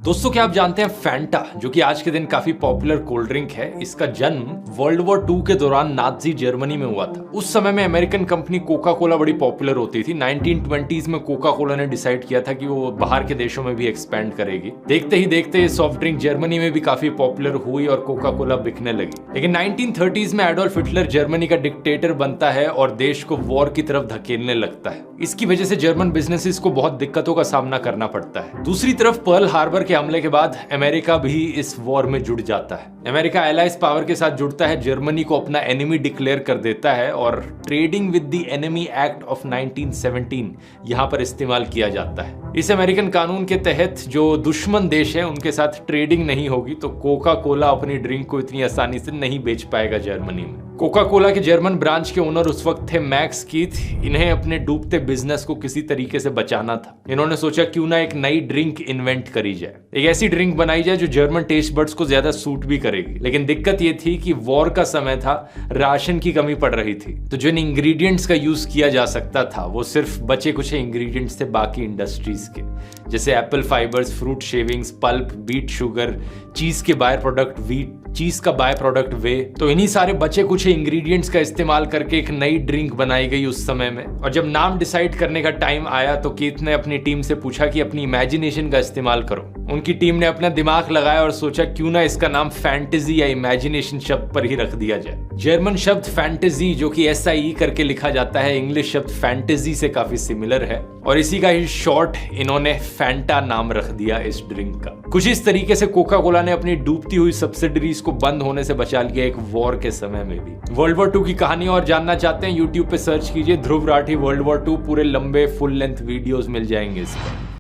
दोस्तों क्या आप जानते हैं फैंटा, जो कि आज के दिन काफी पॉपुलर कोल्ड ड्रिंक है, इसका जन्म वर्ल्ड वॉर 2 के दौरान नाजी जर्मनी में हुआ था। उस समय में अमेरिकन कंपनी कोका कोला बड़ी पॉपुलर होती थी। 1920s में कोका कोला ने डिसाइड किया था कि वो बाहर के देशों में भी एक्सपेंड करेगी। देखते ही देखते ये सॉफ्ट ड्रिंक जर्मनी में भी काफी पॉपुलर हुई और कोका कोला बिकने लगी। लेकिन 1930s में एडोल्फ हिटलर जर्मनी का डिक्टेटर बनता है और देश को वॉर की तरफ धकेलने लगता है। इसकी वजह से जर्मन बिजनेसेस को बहुत दिक्कतों का सामना करना पड़ता है। दूसरी तरफ पर्ल हार्बर के हमले के बाद अमेरिका भी इस वॉर में जुड़ जाता है। अमेरिका एलाइज पावर के साथ जुड़ता है, जर्मनी को अपना एनिमी डिक्लेयर कर देता है और trading with the enemy act of 1917 यहां पर इस्तेमाल किया जाता है। इस अमेरिकन कानून के तहत जो दुश्मन देश है उनके साथ ट्रेडिंग नहीं होगी, तो कोका कोला अपनी ड्रिंक को इतनी आसानी से नहीं बेच पाएगा जर्मनी में। कोका कोला के जर्मन ब्रांच के ओनर उस वक्त थे मैक्स कीथ। इन्हें अपने डूबते बिजनेस को किसी तरीके से बचाना था। इन्होंने सोचा क्यों ना एक नई ड्रिंक इन्वेंट करी जाए, एक ऐसी ड्रिंक बनाई जाए जो जर्मन टेस्ट बड्स को ज्यादा सूट भी करेगी। लेकिन दिक्कत ये थी कि वॉर का समय था, राशन की कमी पड़ रही थी, तो जिन इंग्रेडिएंट्स का यूज किया जा सकता था वो सिर्फ बचे कुछ इंग्रेडिएंट्स थे बाकी इंडस्ट्रीज के, जैसे apple fibres, fruit shavings, pulp, beet sugar, cheese के बाय प्रोडक्ट व्हीट, चीज का बाय प्रोडक्ट वे। तो इन्हीं सारे बचे कुछ इंग्रेडिएंट्स का इस्तेमाल करके एक नई ड्रिंक बनाई गई उस समय में। और जब नाम डिसाइड करने का टाइम आया तो कीथ ने अपनी टीम से पूछा कि अपनी इमेजिनेशन का इस्तेमाल करो। उनकी टीम ने अपना दिमाग लगाया और सोचा क्यों ना इसका नाम फैंटेसी या इमेजिनेशन शब्द पर ही रख दिया जाए। जर्मन शब्द फैंटेसी, जो कि SIE करके लिखा जाता है, इंग्लिश शब्द फैंटेसी से काफी सिमिलर है और इसी का ही शॉर्ट इन्होंने फैंटा नाम रख दिया इस ड्रिंक का। कुछ इस तरीके से कोका कोला ने अपनी डूबती हुई सब्सिडरीज को बंद होने से बचा लिया एक वॉर के समय में भी। वर्ल्ड वॉर 2 की कहानी और जानना चाहते हैं, यूट्यूब पे सर्च कीजिए ध्रुव राठी वर्ल्ड वॉर 2, पूरे लंबे फुल लेंथ वीडियोस मिल जाएंगे इसमें।